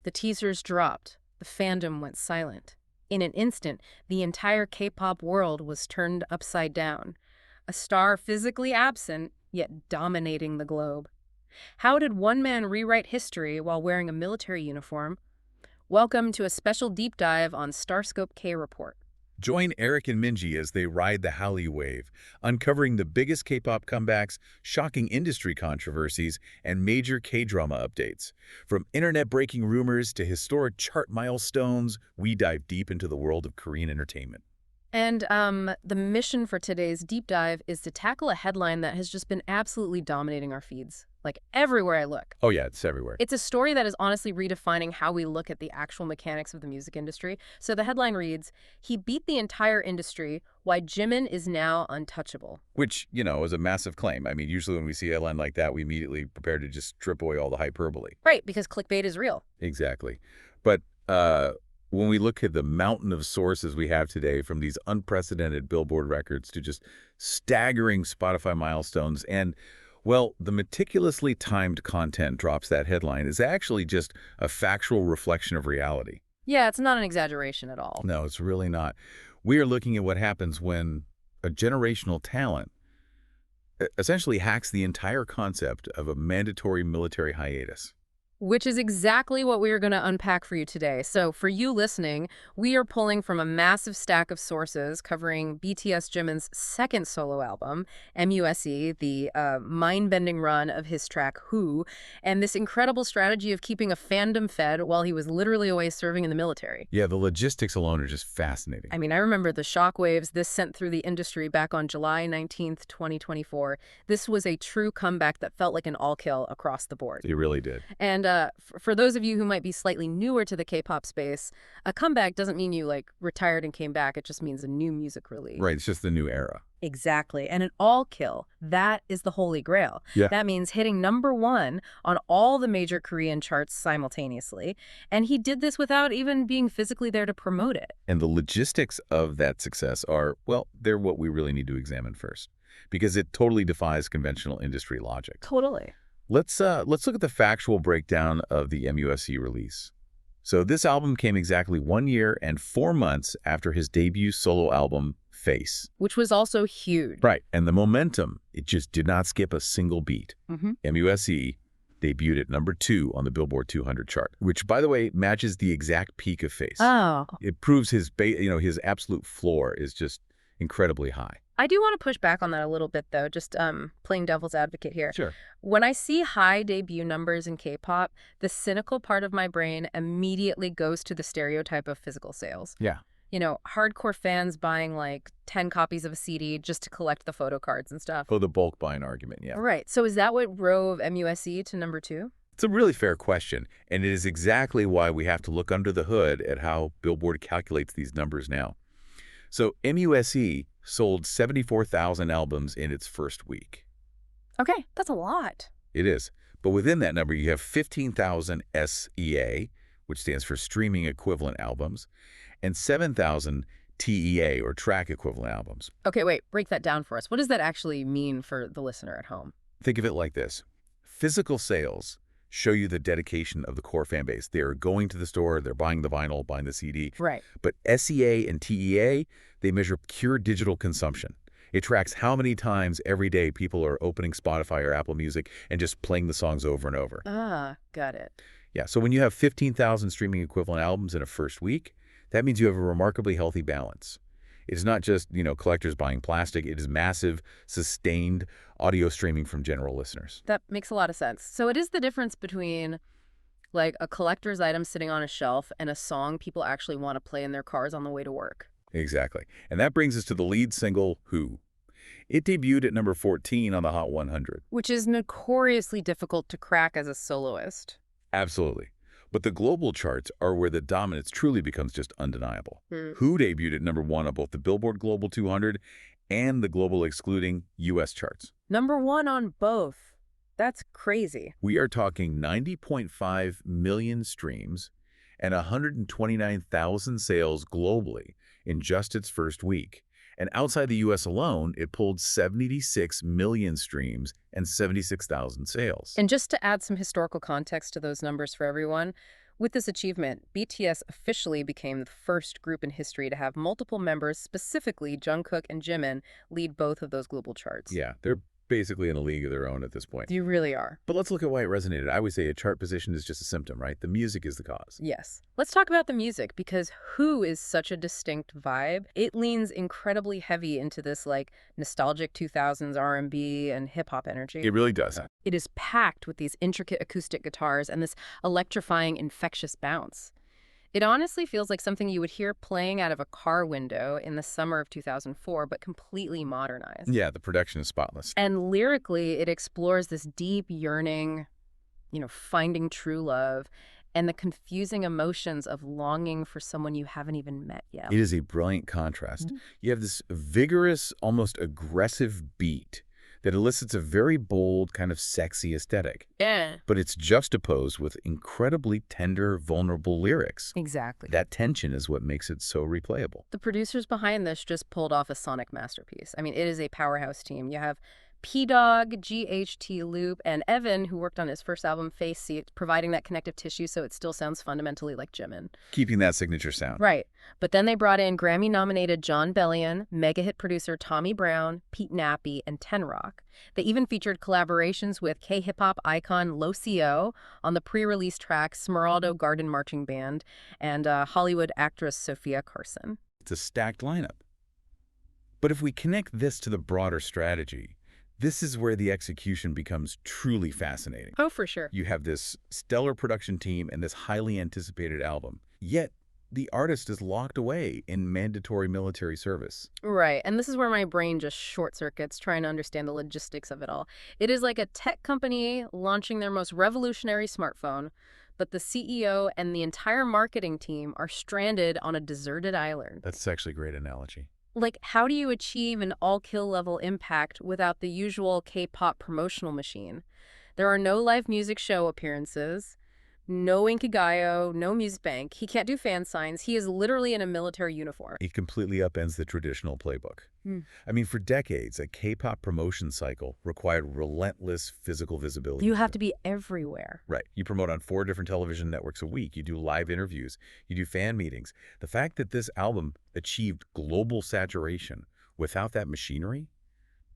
The teasers dropped. The fandom went silent. In an instant, the entire K-pop world was turned upside down. A star physically absent, yet dominating the globe. How did one man rewrite history while wearing a military uniform? Welcome to a special deep dive on Starscope K Report. Join Eric and Minji as they ride the Hallyu wave, uncovering the biggest K-pop comebacks, shocking industry controversies, and major K-drama updates. From internet-breaking rumors to historic chart milestones, we dive deep into the world of Korean entertainment. And the mission for today's deep dive is to tackle a headline that has just been absolutely dominating our feeds. Like, everywhere I look. Oh yeah, it's everywhere. It's a story that is honestly redefining how we look at the actual mechanics of the music industry. So the headline reads, "He beat the entire industry, why Jimin is now untouchable." Which, is a massive claim. I mean, usually when we see a headline like that, we immediately prepare to just strip away all the hyperbole. Right, because clickbait is real. Exactly. But when we look at the mountain of sources we have today, from these unprecedented Billboard records to just staggering Spotify milestones, and, well, the meticulously timed content drops that headline is actually just a factual reflection of reality. Yeah, it's not an exaggeration at all. No, it's really not. We are looking at what happens when a generational talent essentially hacks the entire concept of a mandatory military hiatus. Which is exactly what we are going to unpack for you today. So for you listening, we are pulling from a massive stack of sources covering BTS Jimin's second solo album, Muse, the mind-bending run of his track Who, and this incredible strategy of keeping a fandom fed while he was literally away serving in the military. Yeah, the logistics alone are just fascinating. I mean, I remember the shockwaves this sent through the industry back on July 19th, 2024. This was a true comeback that felt like an all-kill across the board. It really did. And for those of you who might be slightly newer to the K-pop space, a comeback doesn't mean you, retired and came back. It just means a new music release. Right, it's just the new era. Exactly. And an all-kill, that is the holy grail. Yeah. That means hitting #1 on all the major Korean charts simultaneously. And he did this without even being physically there to promote it. And the logistics of that success are, well, they're what we really need to examine first, because it totally defies conventional industry logic. Totally. Let's look at the factual breakdown of the MUSC release. So this album came exactly 1 year and 4 months after his debut solo album, Face. Which was also huge. Right, and the momentum, it just did not skip a single beat. MUSC debuted at #2 on the Billboard 200 chart, which, by the way, matches the exact peak of Face. Oh. It proves his absolute floor is just incredibly high. I do want to push back on that a little bit, though, just playing devil's advocate here. Sure. When I see high debut numbers in K-pop, the cynical part of my brain immediately goes to the stereotype of physical sales. Yeah. Hardcore fans buying 10 copies of a CD just to collect the photo cards and stuff. Oh, the bulk buying argument, yeah. Right. So is that what drove MUSC to #2? It's a really fair question, and it is exactly why we have to look under the hood at how Billboard calculates these numbers now. So MUSC sold 74,000 albums in its first week. Okay, that's a lot. It is. But within that number, you have 15,000 SEA, which stands for streaming equivalent albums, and 7,000 TEA, or track equivalent albums. Okay, wait, break that down for us. What does that actually mean for the listener at home? Think of it like this. Physical sales show you the dedication of the core fan base. They're going to the store, they're buying the vinyl, buying the CD. Right. But SEA and TEA, they measure pure digital consumption. It tracks how many times every day people are opening Spotify or Apple Music and just playing the songs over and over. Ah, got it. Yeah, so when you have 15,000 streaming equivalent albums in a first week, that means you have a remarkably healthy balance. It's not just, collectors buying plastic. It is massive, sustained audio streaming from general listeners. That makes a lot of sense. So it is the difference between, a collector's item sitting on a shelf and a song people actually want to play in their cars on the way to work. Exactly. And that brings us to the lead single, Who. It debuted at #14 on the Hot 100. Which is notoriously difficult to crack as a soloist. Absolutely. But the global charts are where the dominance truly becomes just undeniable. Who debuted at #1 on both the Billboard Global 200 and the Global Excluding US charts. #1 on both. That's crazy. We are talking 90.5 million streams and 129,000 sales globally in just its first week. And outside the US alone, it pulled 76 million streams and 76,000 sales. And just to add some historical context to those numbers for everyone, With this achievement, BTS officially became the first group in history to have multiple members, specifically Jungkook and Jimin, lead both of those global charts. Yeah, they're basically in a league of their own at this point. You really are. But let's look at why it resonated. I would say a chart position is just a symptom, right? The music is the cause. Yes. Let's talk about the music, because Who is such a distinct vibe. It leans incredibly heavy into this nostalgic 2000s R&B and hip-hop energy. It really does. It is packed with these intricate acoustic guitars and this electrifying, infectious bounce. It honestly feels like something you would hear playing out of a car window in the summer of 2004, but completely modernized. Yeah, the production is spotless. And lyrically, it explores this deep yearning, finding true love, and the confusing emotions of longing for someone you haven't even met yet. It is a brilliant contrast. You have this vigorous, almost aggressive beat that elicits a very bold, kind of sexy aesthetic. Yeah. But it's juxtaposed with incredibly tender, vulnerable lyrics. Exactly. That tension is what makes it so replayable. The producers behind this just pulled off a sonic masterpiece. I mean, it is a powerhouse team. You have P-Dog, GHT Loop, and Evan, who worked on his first album, Face Seat, providing that connective tissue so it still sounds fundamentally like Jimin. Keeping that signature sound. Right. But then they brought in Grammy-nominated John Bellion, mega-hit producer Tommy Brown, Pete Nappy, and Ten Rock. They even featured collaborations with K-hip-hop icon Lo Co. on the pre-release track Smeraldo Garden Marching Band and Hollywood actress Sophia Carson. It's a stacked lineup. But if we connect this to the broader strategy, this is where the execution becomes truly fascinating. Oh, for sure. You have this stellar production team and this highly anticipated album. Yet, the artist is locked away in mandatory military service. Right, and this is where my brain just short-circuits trying to understand the logistics of it all. It is like a tech company launching their most revolutionary smartphone, but the CEO and the entire marketing team are stranded on a deserted island. That's actually a great analogy. How do you achieve an all-kill level impact without the usual K-pop promotional machine? There are no live music show appearances, no Inkigayo, no Music Bank. He can't do fan signs. He is literally in a military uniform. It completely upends the traditional playbook. I mean, for decades, a K-pop promotion cycle required relentless physical visibility. You have to be everywhere. Right. You promote on 4 different television networks a week. You do live interviews. You do fan meetings. The fact that this album achieved global saturation without that machinery,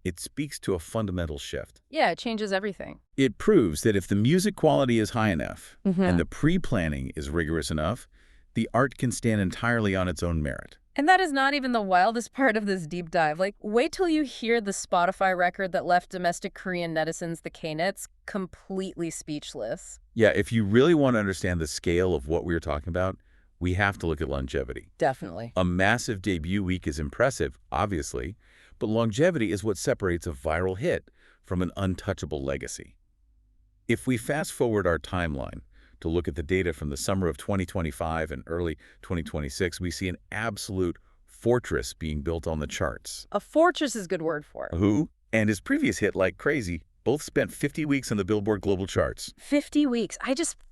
it speaks to a fundamental shift. Yeah, it changes everything. It proves that if the music quality is high enough and the pre-planning is rigorous enough, the art can stand entirely on its own merit. And that is not even the wildest part of this deep dive. Wait till you hear the Spotify record that left domestic Korean netizens, the K-nets, completely speechless. Yeah, if you really want to understand the scale of what we were talking about, we have to look at longevity. Definitely. A massive debut week is impressive, obviously, but longevity is what separates a viral hit from an untouchable legacy. If we fast forward our timeline to look at the data from the summer of 2025 and early 2026, we see an absolute fortress being built on the charts. A fortress is a good word for it. Who and his previous hit, Like Crazy, both spent 50 weeks on the Billboard Global charts. 50 weeks.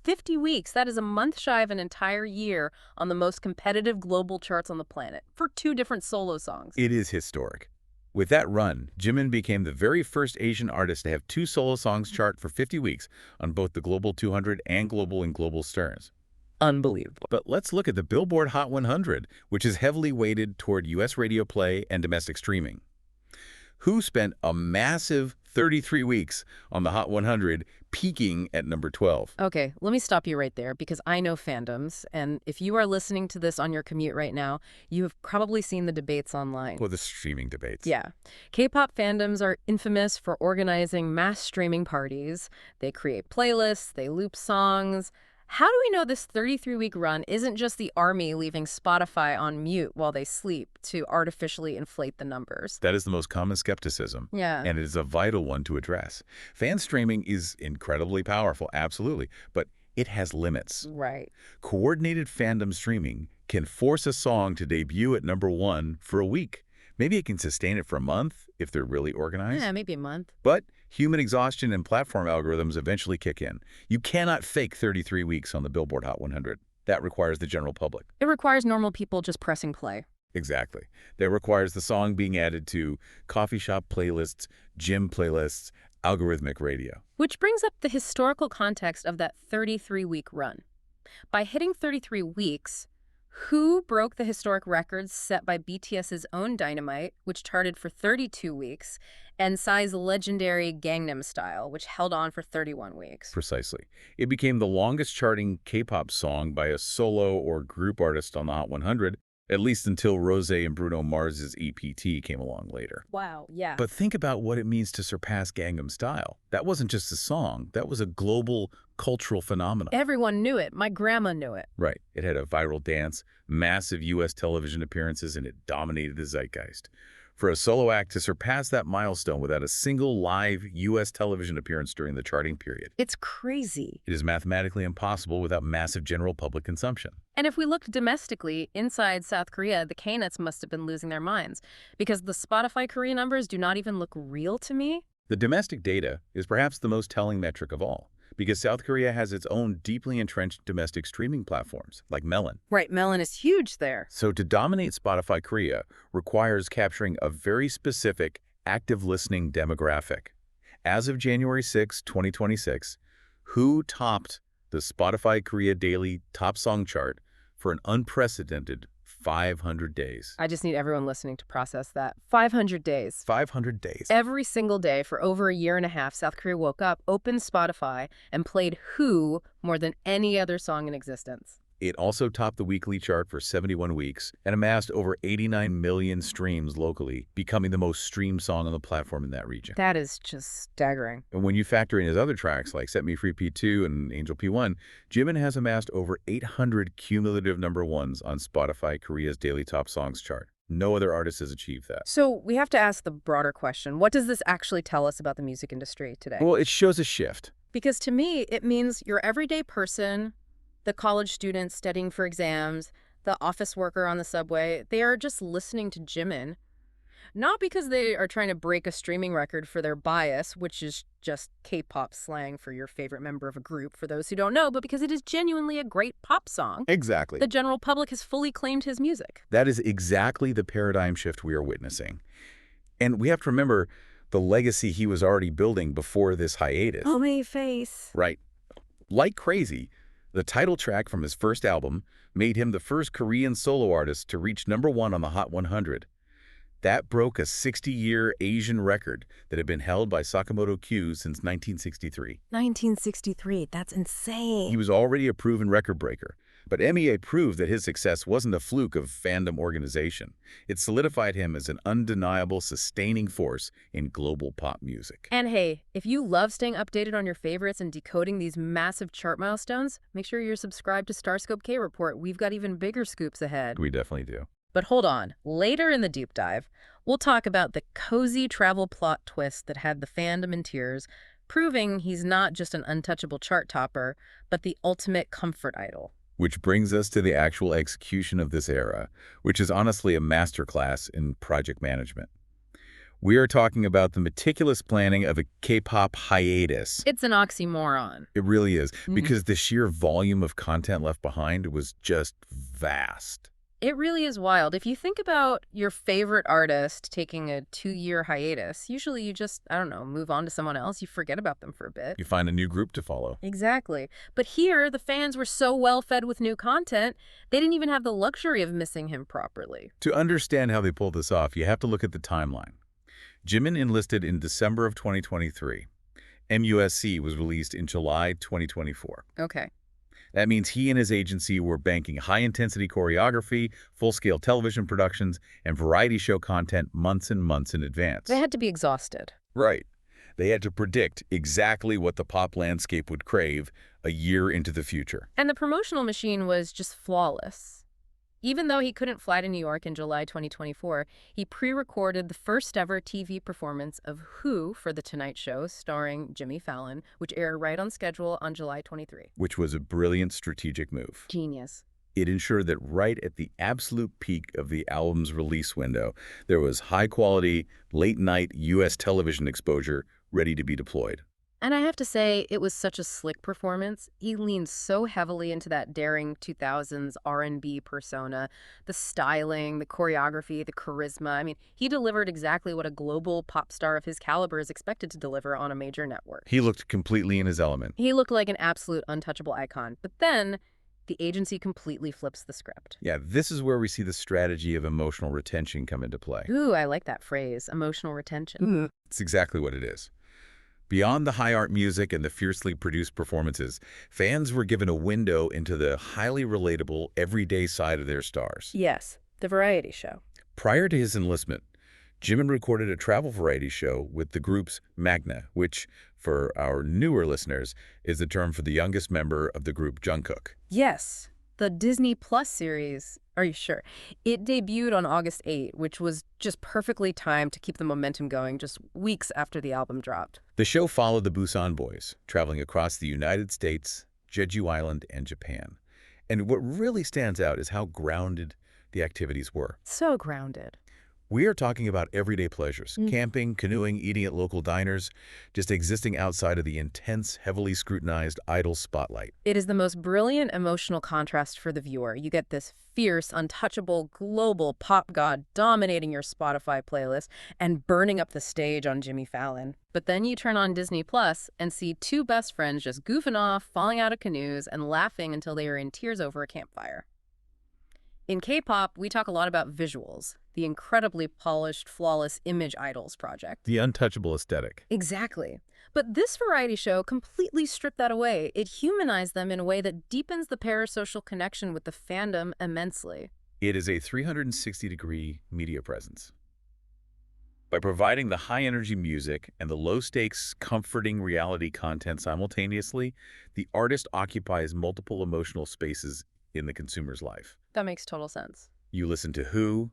50 weeks. That is a month shy of an entire year on the most competitive global charts on the planet for 2 different solo songs. It is historic. With that run, Jimin became the very first Asian artist to have 2 solo songs chart for 50 weeks on both the Global 200 and Global Stars. Unbelievable. But let's look at the Billboard Hot 100, which is heavily weighted toward U.S. radio play and domestic streaming. Who spent a massive 33 weeks on the Hot 100, peaking at number 12. Okay, let me stop you right there because I know fandoms, and if you are listening to this on your commute right now, you have probably seen the debates online. Well, the streaming debates. Yeah. K-pop fandoms are infamous for organizing mass streaming parties. They create playlists, they loop songs. How do we know this 33-week run isn't just the army leaving Spotify on mute while they sleep to artificially inflate the numbers? That is the most common skepticism. Yeah. And it is a vital one to address. Fan streaming is incredibly powerful, absolutely, but it has limits. Right. Coordinated fandom streaming can force a song to debut at number 1 for a week. Maybe it can sustain it for a month if they're really organized. Yeah, maybe a month. But human exhaustion and platform algorithms eventually kick in. You cannot fake 33 weeks on the Billboard Hot 100. That requires the general public. It requires normal people just pressing play. Exactly. That requires the song being added to coffee shop playlists, gym playlists, algorithmic radio. Which brings up the historical context of that 33-week run. By hitting 33 weeks, Who broke the historic records set by BTS's own Dynamite, which charted for 32 weeks, and Psy's legendary Gangnam Style, which held on for 31 weeks. Precisely. It became the longest charting K-pop song by a solo or group artist on the Hot 100, at least until Rosé and Bruno Mars's EPT came along later. Wow, yeah. But think about what it means to surpass Gangnam Style. That wasn't just a song. That was a global cultural phenomenon. Everyone knew it. My grandma knew it. Right. It had a viral dance, massive U.S. television appearances, and it dominated the zeitgeist. For a solo act to surpass that milestone without a single live U.S. television appearance during the charting period, It's crazy. it is mathematically impossible without massive general public consumption. And if we look domestically, inside South Korea, the K-nuts must have been losing their minds, because the Spotify Korea numbers do not even look real to me. The domestic data is perhaps the most telling metric of all, because South Korea has its own deeply entrenched domestic streaming platforms, like Melon. Right, Melon is huge there. So to dominate Spotify Korea requires capturing a very specific active listening demographic. As of January 6, 2026, Who topped the Spotify Korea Daily Top Song Chart for an unprecedented 500 days. I just need everyone listening to process that. 500 days. 500 days. Every single day for over a year and a half, South Korea woke up, opened Spotify, and played Who more than any other song in existence. It also topped the weekly chart for 71 weeks and amassed over 89 million streams locally, becoming the most streamed song on the platform in that region. That is just staggering. And when you factor in his other tracks like Set Me Free P2 and Angel P1, Jimin has amassed over 800 cumulative number ones on Spotify Korea's Daily Top Songs chart. No other artist has achieved that. So we have to ask the broader question. What does this actually tell us about the music industry today? Well, it shows a shift. Because to me, it means your everyday person, the college student studying for exams, the office worker on the subway, they are just listening to Jimin. Not because they are trying to break a streaming record for their bias, which is just K-pop slang for your favorite member of a group, for those who don't know, but because it is genuinely a great pop song. Exactly. The general public has fully claimed his music. That is exactly the paradigm shift we are witnessing. And we have to remember the legacy he was already building before this hiatus. Oh, my face. Right. Like Crazy, the title track from his first album made him the first Korean solo artist to reach #1 on the Hot 100. That broke a 60-year Asian record that had been held by Sakamoto Q since 1963. 1963, that's insane. He was already a proven record breaker, but MEA proved that his success wasn't a fluke of fandom organization. It solidified him as an undeniable sustaining force in global pop music. And hey, if you love staying updated on your favorites and decoding these massive chart milestones, make sure you're subscribed to Starscope K Report. We've got even bigger scoops ahead. We definitely do. But hold on, later in the deep dive, we'll talk about the cozy travel plot twist that had the fandom in tears, proving he's not just an untouchable chart topper, but the ultimate comfort idol. Which brings us to the actual execution of this era, which is honestly a masterclass in project management. We are talking about the meticulous planning of a K-pop hiatus. It's an oxymoron. It really is, because the sheer volume of content left behind was just vast. It really is wild. If you think about your favorite artist taking a 2-year hiatus, usually you just, I don't know, move on to someone else. You forget about them for a bit. You find a new group to follow. Exactly. But here, the fans were so well fed with new content, they didn't even have the luxury of missing him properly. To understand how they pulled this off, you have to look at the timeline. Jimin enlisted in December of 2023. MUSC was released in July 2024. Okay. That means he and his agency were banking high-intensity choreography, full-scale television productions, and variety show content months and months in advance. They had to be exhausted. Right. They had to predict exactly what the pop landscape would crave a year into the future. And the promotional machine was just flawless. Even though he couldn't fly to New York in July 2024, he pre-recorded the first-ever TV performance of Who for The Tonight Show, starring Jimmy Fallon, which aired right on schedule on July 23. Which was a brilliant strategic move. Genius. It ensured that right at the absolute peak of the album's release window, there was high-quality, late-night U.S. television exposure ready to be deployed. And I have to say, it was such a slick performance. He leaned so heavily into that daring 2000s R&B persona, the styling, the choreography, the charisma. I mean, he delivered exactly what a global pop star of his caliber is expected to deliver on a major network. He looked completely in his element. He looked like an absolute untouchable icon. But then The agency completely flips the script. Yeah, this is where we see the strategy of emotional retention come into play. Ooh, I like that phrase, emotional retention. It's exactly what it is. Beyond the high art music and the fiercely produced performances, fans were given a window into the highly relatable, everyday side of their stars. Yes, the variety show. Prior to his enlistment, Jimin recorded a travel variety show with the group's Magna, which, for our newer listeners, is the term for the youngest member of the group, Jungkook. Yes, the Disney Plus series. Are you sure? It debuted on August 8, which was just perfectly timed to keep the momentum going just weeks after the album dropped. The show followed the Busan Boys, traveling across the United States, Jeju Island, and Japan. And what really stands out is how grounded the activities were. So grounded. We are talking about everyday pleasures, camping, canoeing, eating at local diners, just existing outside of the intense, heavily scrutinized idol spotlight. It is the most brilliant emotional contrast for the viewer. You get this fierce, untouchable, global pop god dominating your Spotify playlist and burning up the stage on Jimmy Fallon. But then you turn on Disney Plus and see two best friends just goofing off, falling out of canoes, and laughing until they are in tears over a campfire. In K-pop, we talk a lot about visuals, the incredibly polished, flawless image idols project. The untouchable aesthetic. Exactly. But this variety show completely stripped that away. It humanized them in a way that deepens the parasocial connection with the fandom immensely. It is a 360-degree media presence. By providing the high-energy music and the low-stakes, comforting reality content simultaneously, the artist occupies multiple emotional spaces in the consumer's life. That makes total sense. You listen to Who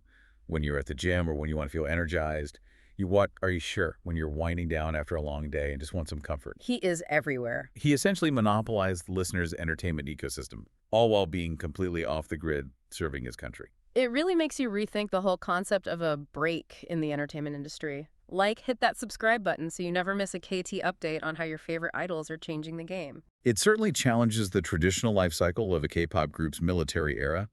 when you're at the gym or when you want to feel energized. You What Are You Sure when you're winding down after a long day and just want some comfort. He is everywhere. He essentially monopolized the listener's entertainment ecosystem, all while being completely off the grid, serving his country. It really makes you rethink the whole concept of a break in the entertainment industry. Like, hit that subscribe button so you never miss a KT update on how your favorite idols are changing the game. It certainly challenges the traditional life cycle of a K-pop group's military era.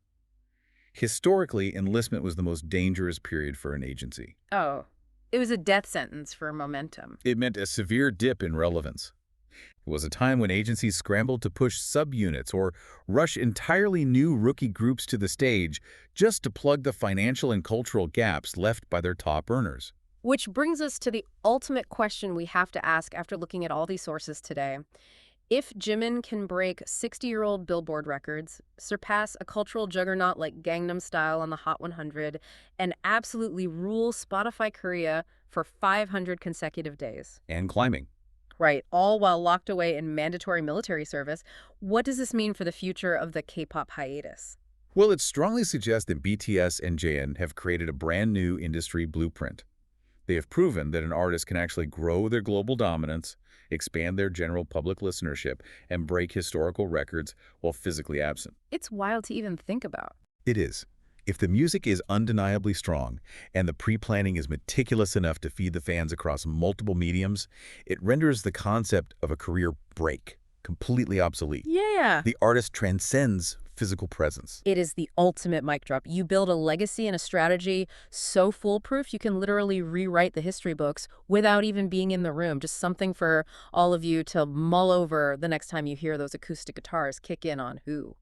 Historically, enlistment was the most dangerous period for an agency. Oh, it was a death sentence for momentum. It meant a severe dip in relevance. It was a time when agencies scrambled to push subunits or rush entirely new rookie groups to the stage just to plug the financial and cultural gaps left by their top earners. Which brings us to the ultimate question we have to ask after looking at all these sources today. If Jimin can break 60-year-old Billboard records, surpass a cultural juggernaut like Gangnam Style on the Hot 100, and absolutely rule Spotify Korea for 500 consecutive days. And climbing. Right, all while locked away in mandatory military service, what does this mean for the future of the K-pop hiatus? Well, it strongly suggests that BTS and Jimin have created a brand new industry blueprint. They have proven that an artist can actually grow their global dominance, expand their general public listenership, and break historical records while physically absent. It's wild to even think about. It is. If the music is undeniably strong and the pre-planning is meticulous enough to feed the fans across multiple mediums, it renders the concept of a career break completely obsolete. Yeah. The artist transcends physical presence. It is the ultimate mic drop. You build a legacy and a strategy so foolproof you can literally rewrite the history books without even being in the room. Just something for all of you to mull over the next time you hear those acoustic guitars kick in on Who.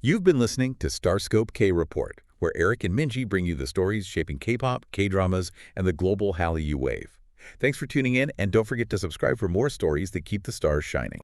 You've been listening to Starscope K Report, where Eric and Minji bring you the stories shaping K-pop, K-dramas, and the global Hallyu wave. Thanks for tuning in, and don't forget to subscribe for more stories that keep the stars shining.